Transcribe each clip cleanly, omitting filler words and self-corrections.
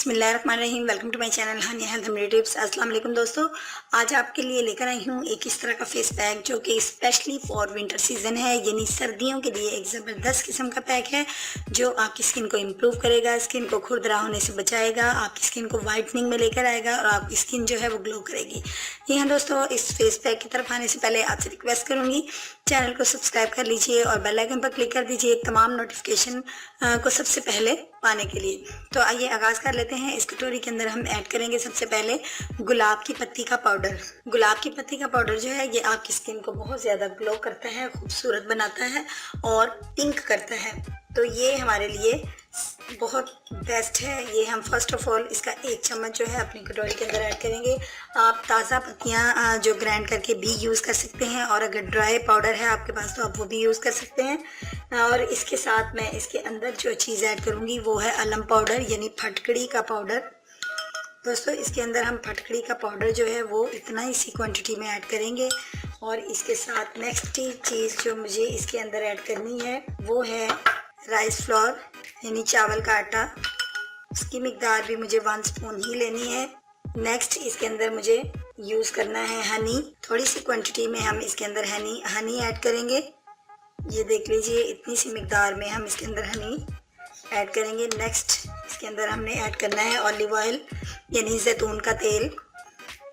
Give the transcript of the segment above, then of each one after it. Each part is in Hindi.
बिस्मिल्लाहिर्रहमानिर्रहीम। Welcome to my channel Hania health and beauty tips. अस्सलाम वालेकुम दोस्तों, आज आपके लिए लेकर आई हूँ एक इस तरह का फेस पैक जो कि स्पेशली फॉर विंटर सीजन है, यानी सर्दियों के लिए एक ज़बरदस्त किस्म का पैक है जो आपकी स्किन को इम्प्रूव करेगा, स्किन को खुरदरा होने से बचाएगा, आपकी स्किन को वाइटनिंग में लेकर आएगा और आपकी स्किन जो है वो ग्लो करेगी। जी हाँ दोस्तों, इस फेस पैक की तरफ आने से पहले आपसे रिक्वेस्ट करूँगी चैनल को सब्सक्राइब कर लीजिए और बेल आइकन पर क्लिक कर दीजिए तमाम नोटिफिकेशन को सबसे पहले पाने के लिए। तो आइए आगाज़ कर लेते हैं। इस कटोरी के अंदर हम ऐड करेंगे सबसे पहले गुलाब की पत्ती का पाउडर। गुलाब की पत्ती का पाउडर जो है ये आपकी स्किन को बहुत ज़्यादा ग्लो करता है, खूबसूरत बनाता है और पिंक करता है। तो ये हमारे लिए बहुत बेस्ट है। ये हम फर्स्ट ऑफ ऑल इसका 1 चम्मच जो है अपनी कटोरी के अंदर ऐड करेंगे। आप ताज़ा पत्तियां जो ग्राइंड करके भी यूज़ कर सकते हैं और अगर ड्राई पाउडर है आपके पास तो आप वो भी यूज़ कर सकते हैं। और इसके साथ मैं इसके अंदर जो चीज़ ऐड करूँगी वो है अलम पाउडर, यानी फटकड़ी का पाउडर। दोस्तों इसके अंदर हम फटकड़ी का पाउडर जो है वो इतना ही सी क्वांटिटी में ऐड करेंगे। और इसके साथ नेक्स्ट चीज़ जो मुझे इसके अंदर ऐड करनी है वो है राइस फ्लोर, यानी चावल का आटा। उसकी मिकदार भी मुझे 1 स्पून ही लेनी है। नेक्स्ट इसके अंदर मुझे यूज़ करना है हनी। थोड़ी सी क्वांटिटी में हम इसके अंदर हनी ऐड करेंगे। ये देख लीजिए, इतनी सी मिकदार में हम इसके अंदर हनी ऐड करेंगे। नेक्स्ट इसके अंदर हमने ऐड करना है ऑलिव ऑयल, यानी जैतून का तेल।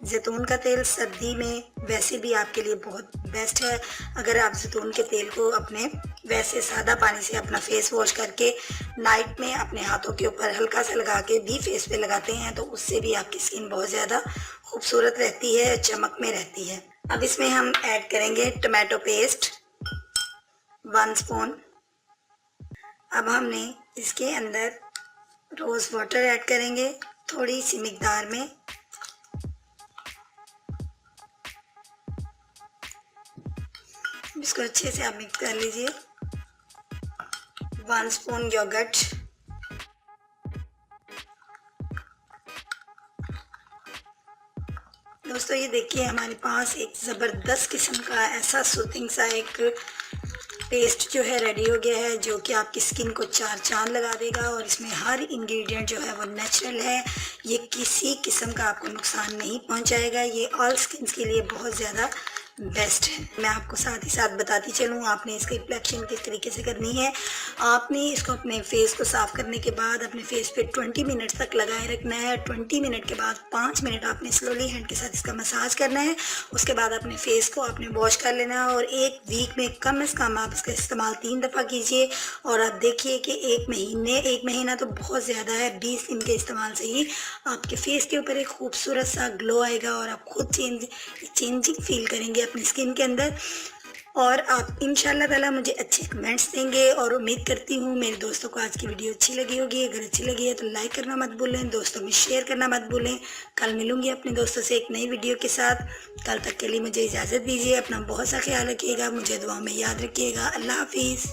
जैतून का तेल सर्दी में वैसे भी आपके लिए बहुत बेस्ट है। अगर आप जैतून के तेल को अपने वैसे सादा पानी से अपना फेस वॉश करके नाइट में अपने हाथों के ऊपर हल्का सा लगा के भी फेस पे लगाते हैं तो उससे भी आपकी स्किन बहुत ज़्यादा खूबसूरत रहती है, चमक में रहती है। अब इसमें हम ऐड करेंगे टमाटो पेस्ट 1 स्पून। अब हमने इसके अंदर रोज़ वाटर ऐड करेंगे थोड़ी सी मिकदार में। इसको अच्छे से आप मिक्स कर लीजिए। 1 स्पून योगर्ट, दोस्तों ये देखिए हमारे पास एक ज़बरदस्त किस्म का ऐसा सूथिंग सा एक पेस्ट जो है रेडी हो गया है जो कि आपकी स्किन को 4 चांद लगा देगा। और इसमें हर इंग्रेडिएंट जो है वो नेचुरल है, ये किसी किस्म का आपको नुकसान नहीं पहुंचाएगा। ये ऑल स्किन्स के लिए बहुत ज़्यादा बेस्ट है। मैं आपको साथ ही साथ बताती चलूँ आपने इसकी एप्लीकेशन किस तरीके से करनी है। आपने इसको अपने फेस को साफ़ करने के बाद अपने फेस पे 20 मिनट तक लगाए रखना है। 20 मिनट के बाद 5 मिनट आपने स्लोली हैंड के साथ इसका मसाज करना है। उसके बाद अपने फेस को आपने वॉश कर लेना है और 1 वीक में कम से कम आप इसका इस्तेमाल 3 दफ़ा कीजिए। और आप देखिए कि 1 महीना तो बहुत ज़्यादा है, 20 दिन के इस्तेमाल से ही आपके फेस के ऊपर एक खूबसूरत सा ग्लो आएगा और आप खुद चेंजिंग फील करेंगे अपनी स्किन के अंदर। और आप इंशाल्लाह ताला मुझे अच्छे कमेंट्स देंगे और उम्मीद करती हूँ मेरे दोस्तों को आज की वीडियो अच्छी लगी होगी। अगर अच्छी लगी है तो लाइक करना मत भूलें, दोस्तों में शेयर करना मत भूलें। कल मिलूंगी अपने दोस्तों से एक नई वीडियो के साथ। कल तक के लिए मुझे इजाज़त दीजिए। अपना बहुत सा ख्याल रखिएगा, मुझे दुआ में याद रखिएगा। अल्लाह हाफिज़।